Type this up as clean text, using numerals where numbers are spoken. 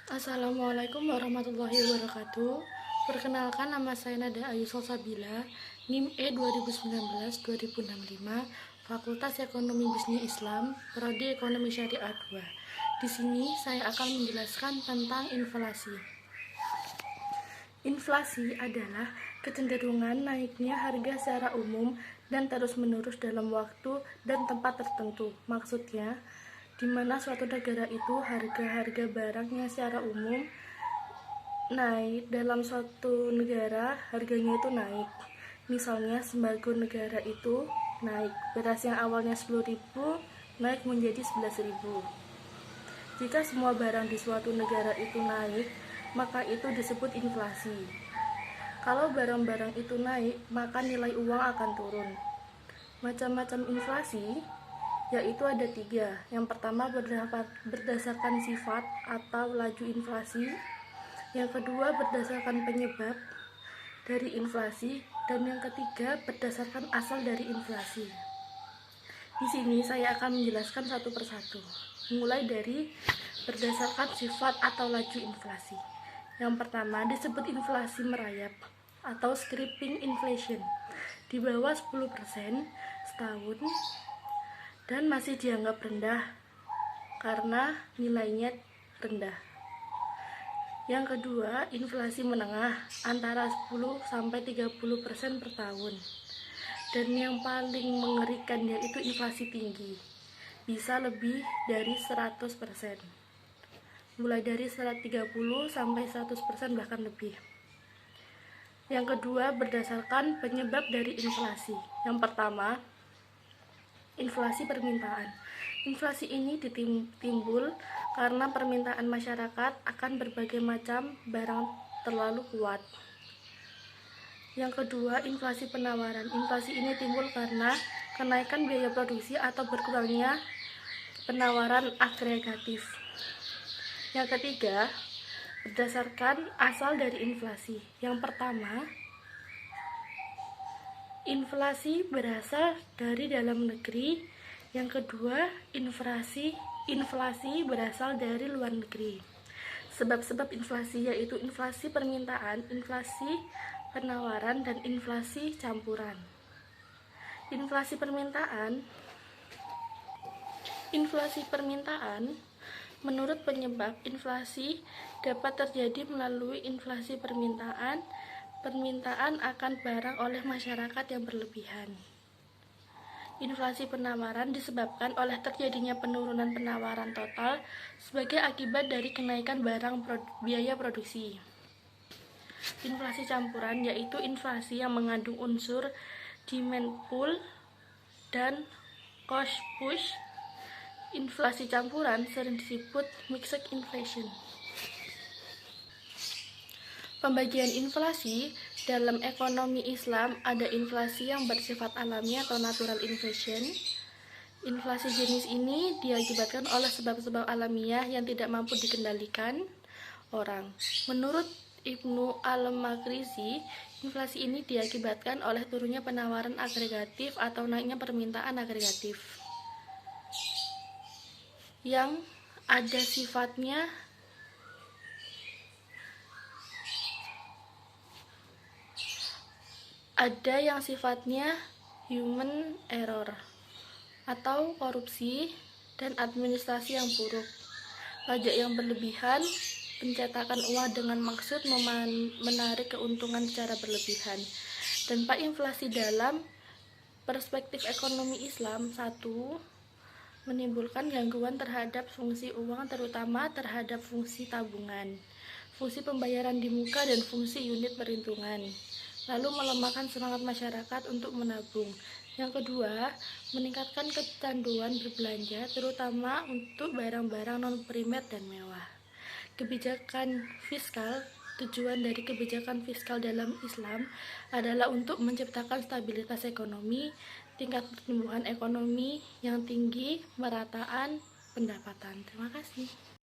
Assalamualaikum warahmatullahi wabarakatuh. Perkenalkan, nama saya Nada Ayu Salsabila, NIM E 2019-2065, Fakultas Ekonomi Bisnis Islam, Prodi Ekonomi Syariah 2. Di sini saya akan menjelaskan tentang inflasi. Inflasi adalah kecenderungan naiknya harga secara umum dan terus-menerus dalam waktu dan tempat tertentu. Maksudnya, di mana suatu negara itu harga-harga barangnya secara umum naik, dalam suatu negara harganya itu naik. Misalnya sembako negara itu naik, beras yang awalnya 10.000 naik menjadi 11.000. Jika semua barang di suatu negara itu naik, maka itu disebut inflasi. Kalau barang-barang itu naik, maka nilai uang akan turun. Macam-macam inflasi yaitu ada 3. Yang pertama berdasarkan sifat atau laju inflasi. Yang kedua berdasarkan penyebab dari inflasi, dan yang ketiga berdasarkan asal dari inflasi. Di sini saya akan menjelaskan satu persatu, mulai dari berdasarkan sifat atau laju inflasi. Yang pertama disebut inflasi merayap atau creeping inflation, di bawah 10% setahun dan masih dianggap rendah karena nilainya rendah. Yang kedua, inflasi menengah antara 10-30% per tahun. Dan yang paling mengerikan yaitu inflasi tinggi, bisa lebih dari 100%. Mulai dari 130-100% bahkan lebih. Yang kedua, berdasarkan penyebab dari inflasi. Yang pertama, inflasi permintaan. Inflasi ini timbul karena permintaan masyarakat akan berbagai macam barang terlalu kuat. Yang kedua, inflasi penawaran. Inflasi ini timbul karena kenaikan biaya produksi atau berkurangnya penawaran agregatif. Yang ketiga, berdasarkan asal dari inflasi. Yang pertama, inflasi berasal dari dalam negeri. Yang kedua, inflasi berasal dari luar negeri. Sebab-sebab inflasi yaitu inflasi permintaan, inflasi penawaran, dan inflasi campuran. Inflasi permintaan menurut penyebab inflasi dapat terjadi melalui inflasi permintaan akan barang oleh masyarakat yang berlebihan. Inflasi penawaran disebabkan oleh terjadinya penurunan penawaran total sebagai akibat dari kenaikan biaya produksi. Inflasi campuran yaitu inflasi yang mengandung unsur demand pull dan cost push. Inflasi campuran sering disebut mixed inflation. Pembagian inflasi dalam ekonomi Islam ada inflasi yang bersifat alami atau natural inflation. Inflasi jenis ini diakibatkan oleh sebab-sebab alamiah yang tidak mampu dikendalikan orang. Menurut Ibnu Al-Makrizi, inflasi ini diakibatkan oleh turunnya penawaran agregatif atau naiknya permintaan agregatif yang ada yang sifatnya human error atau korupsi dan administrasi yang buruk, pajak yang berlebihan, pencetakan uang dengan maksud menarik keuntungan secara berlebihan. Dampak inflasi dalam perspektif ekonomi Islam: 1. Menimbulkan gangguan terhadap fungsi uang, terutama terhadap fungsi tabungan, fungsi pembayaran di muka, dan fungsi unit perhitungan. Lalu melemahkan semangat masyarakat untuk menabung. Yang kedua, meningkatkan kecanduan berbelanja, terutama untuk barang-barang non-primer dan mewah. Kebijakan fiskal. Tujuan dari kebijakan fiskal dalam Islam adalah untuk menciptakan stabilitas ekonomi, tingkat pertumbuhan ekonomi yang tinggi, merataan pendapatan. Terima kasih.